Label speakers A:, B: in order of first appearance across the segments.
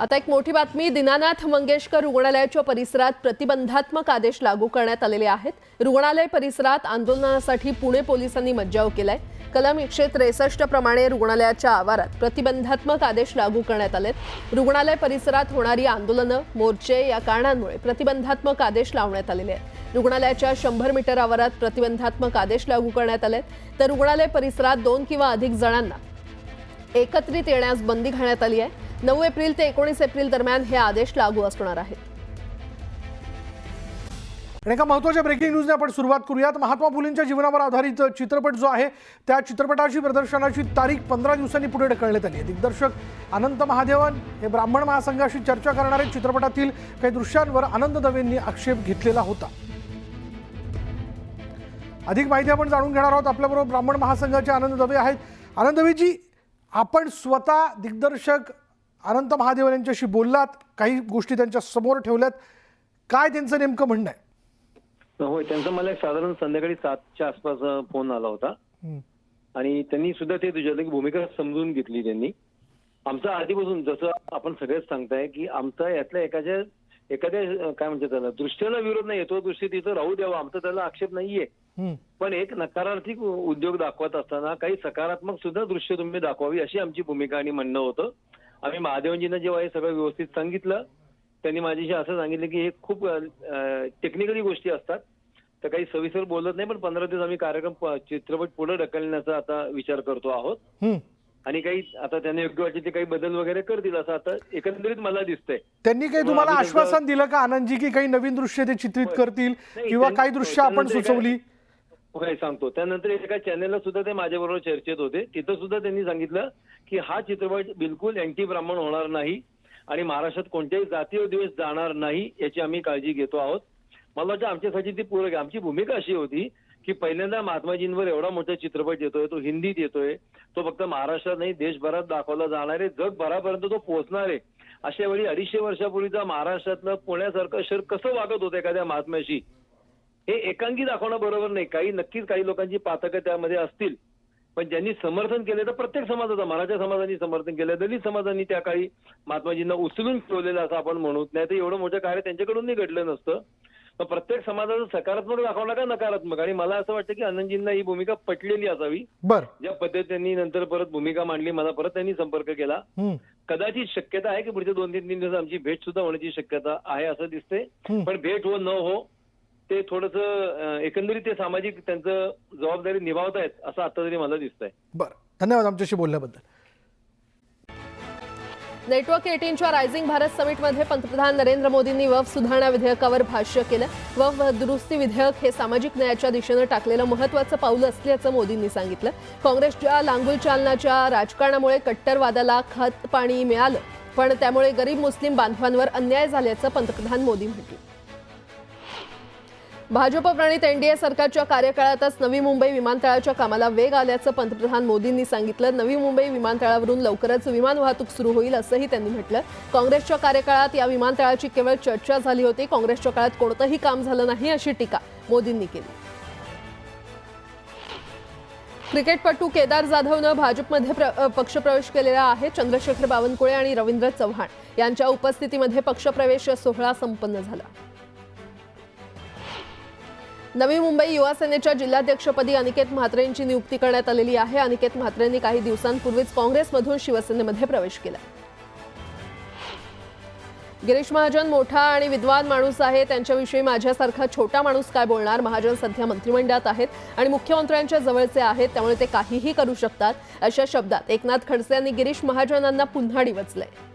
A: आता एक मोठी बातमी, दीनानाथ मंगेशकर रुग्णालयाच्या परिसरात प्रतिबंधात्मक आदेश लागू करण्यात आलेले आहेत। रुग्णालय परिसरात आंदोलनासाठी पुणे पोलिसांनी मज्जाव केलाय। कलम 163 प्रमाणे रुग्णालयाच्या आवारात प्रतिबंधात्मक आदेश लागू करण्यात आलेत। रुग्णालय परिसरात होणारी आंदोलनं, मोर्चे या कारणांमुळे प्रतिबंधात्मक आदेश लावण्यात आलेले आहेत। रुग्णालयाच्या 100 मीटर आवारात प्रतिबंधात्मक आदेश लागू करण्यात आलेत, तर रुग्णालय परिसरात 2 किंवा अधिक जणांना एकत्रित येण्यास बंदी घालण्यात आली आहे। 9 एप्रिल ते 19 एप्रिल दरम्यान हे आदेश लागू असणार आहेत।
B: एका महत्त्वाच्या ब्रेकिंग न्यूजने आपण सुरुवात करूयात। महात्मा फुलेंच्या जीवनावर आधारित चित्रपट जो आहे त्या चित्रपटाची प्रदर्शनाची तारीख 15 दिवसांनी पुढे ढकलण्यात आली आहे। दिग्दर्शक अनंत महादेवन हे ब्राह्मण महासंघाशी चर्चा करणारे चित्रपटातील काही दृश्यांवर आनंद दवेंनी आक्षेप घेतलेला होता। अधिक माहिती आपण जाणून घेणार आहोत। आपल्याबरोबर ब्राह्मण महासंघाचे आनंद दवे आहेत। आनंद दवेजी, आपण स्वतः दिग्दर्शक अनंत महादेवन यांच्याशी बोललात, काही गोष्टी त्यांच्या समोर ठेवल्यात, काय त्यांचं नेमकं म्हणणं आहे?
C: होय, त्यांचा मला साधारण संध्याकाळी 7च्या आसपास फोन आला होता आणि त्यांनी सुद्धा ते तुझ्यातली भूमिका समजून घेतली। त्यांनी आमचा आधीपासून, जसं आपण सगळेच सांगताय की आमचा यातल्या एखाद्या काय म्हणतात त्याला दृष्ट्याला विरोध नाही, तो दृष्टी तिथं राहू द्यावा, आमचा त्याला आक्षेप नाहीये। पण एक नकारात्मक उद्योग दाखवत असताना काही सकारात्मक सुद्धा दृश्य तुम्ही दाखवावी, अशी आमची भूमिका आणि म्हणणं होतं। आम्ही महादेवजींना जेव्हा हे सगळं व्यवस्थित सांगितलं, त्यांनी माझ्याशी असं सांगितलं की हे खूप टेक्निकली गोष्टी असतात, तर काही सविस्तर बोलत नाही, पण 15 दिवस आम्ही कार्यक्रम चित्रपट पुढे ढकलण्याचा आता विचार करतो आहोत आणि काही आता त्यांना योग्य वाटते ते काही बदल वगैरे करतील असं आता एकंदरीत मला दिसतंय।
B: त्यांनी काही तुम्हाला आश्वासन दिलं का आनंदजी की काही नवीन दृश्य ते चित्रित करतील किंवा काही दृश्य आपण सुचवली?
C: काय सांगतो, त्यानंतर एका चॅनलला सुद्धा ते माझ्याबरोबर चर्चेत होते, तिथं सुद्धा त्यांनी सांगितलं की हा चित्रपट बिलकुल अँटी ब्राह्मण होणार नाही आणि महाराष्ट्रात कोणत्याही जातीय दिवस जाणार नाही याची आम्ही काळजी घेतो आहोत। मला वाटतं आमच्यासाठी ती पूरक, आमची भूमिका अशी होती की पहिल्यांदा महात्माजींवर एवढा मोठा चित्रपट येतोय, तो हिंदीत येतोय, तो फक्त महाराष्ट्रात नाही देशभरात दाखवला जाणार आहे, जगभरापर्यंत तो पोहोचणार आहे। अशा वेळी 250 वर्षापूर्वीचा महाराष्ट्रातलं पुण्यासारखं शहर कसं वागत होतं एखाद्या महात्म्याशी, हे एकांगी दाखवणं बरोबर नाही। नक्कीच काही लोकांची पातकं त्यामध्ये असतील, पण ज्यांनी समर्थन केले तर प्रत्येक समाजाचा, मराठा समाजाने समर्थन केलं, दलित समाजाने त्या काळी महात्माजींना उचलून ठेवलेलं असं आपण म्हणू, नाही तर एवढं मोठं कार्य त्यांच्याकडून नाही घडलं नसतं। तर प्रत्येक समाजाचं सकारात्मक दाखवला का नकारात्मक, आणि मला असं वाटतं की आनंदजींना ही भूमिका पटलेली असावी। ज्या पद्धतीने त्यांनी नंतर परत भूमिका मांडली, मला परत त्यांनी संपर्क केला, कदाचित शक्यता आहे की पुढच्या 2-3 दिवस आमची भेट सुद्धा होण्याची शक्यता आहे असं दिसते। पण भेट हो न हो ते थोडंसं एकंदरीत ते सामाजिक त्यांचं जबाबदारी निभावतायत असं आता तरी मला दिसतंय।
B: बरं, धन्यवाद आमच्याशी बोलल्याबद्दल।
A: नेटवर्क 18च्या रायझिंग भारत समिटमध्ये पंतप्रधान नरेंद्र मोदींनी वक्फ सुधारणा विधेयकावर भाष्य केलं। वक्फ दुरुस्ती विधेयक हे सामाजिक न्यायाच्या दिशेने टाकलेलं महत्त्वाचं पाऊल असल्याचं मोदींनी सांगितलं। काँग्रेसच्या लांगुल चालनाच्या राजकारणामुळे कट्टरवादाला खत पाणी मिळालं, पण त्यामुळे गरीब मुस्लिम बांधवांवर अन्याय झाल्याचं पंतप्रधान मोदी म्हणाले। भाजप प्रणित एनडीए सरकारच्या कार्यकाळातच नवी मुंबई विमानतळाच्या कामाला वेग आल्याचं पंतप्रधान मोदींनी सांगितलं। नवी मुंबई विमानतळावरून लवकरच विमान वाहतूक सुरू होईल असंही त्यांनी म्हटलं। काँग्रेसच्या कार्यकाळात या विमानतळाची केवळ चर्चा झाली होती, काँग्रेसच्या काळात कोणतंही काम झालं नाही अशी टीका मोदींनी केली। क्रिकेटपटू केदार जाधवनं भाजपमध्ये पक्षप्रवेश केलेला आहे। चंद्रशेखर बावनकुळे आणि रवींद्र चव्हाण यांच्या उपस्थितीमध्ये पक्षप्रवेश सोहळा संपन्न झाला। नवी मुंबई युवा सेनेच्या जिल्हाध्यक्षपदी अनिकेत म्हात्रेंची नियुक्ती करण्यात आलेली आहे। अनिकेत म्हात्रेंनी काही दिवसांपूर्वीच काँग्रेसमधून शिवसेनेमध्ये प्रवेश केला। गिरीश महाजन मोठा आणि विद्वान माणूस आहे, त्यांच्याविषयी माझ्यासारखा छोटा माणूस काय बोलणार। महाजन सध्या मंत्रिमंडळात आहेत आणि मुख्यमंत्र्यांच्या जवळचे आहेत, त्यामुळे ते काहीही करू शकतात, अशा शब्दात एकनाथ खडसे यांनी गिरीश महाजनांना पुन्हा डिवचलंय।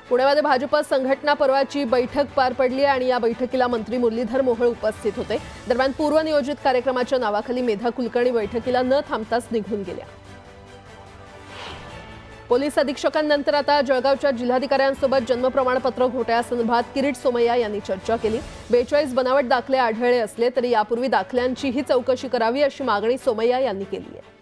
A: पुण्यामध्ये भाजप संघटना पर्वाची बैठक पार पडली आणि या बैठकीला मंत्री मुरलीधर मोहोळ उपस्थित होते। दरम्यान पूर्वनियोजित कार्यक्रमाच्या नावाखाली मेधा कुलकर्णी बैठकीला न थांबताच निघून गेल्या। पोलीस अधीक्षकांनंतर आता जळगावच्या जिल्हाधिकाऱ्यांसोबत जन्म प्रमाणपत्र घोटाळ्यासंदर्भात किरीट सोमय्या यांनी चर्चा केली। 42 बनावट दाखले आढळले असले तरी यापूर्वी दाखल्यांचीही चौकशी करावी अशी मागणी सोमय्या यांनी केली आहे।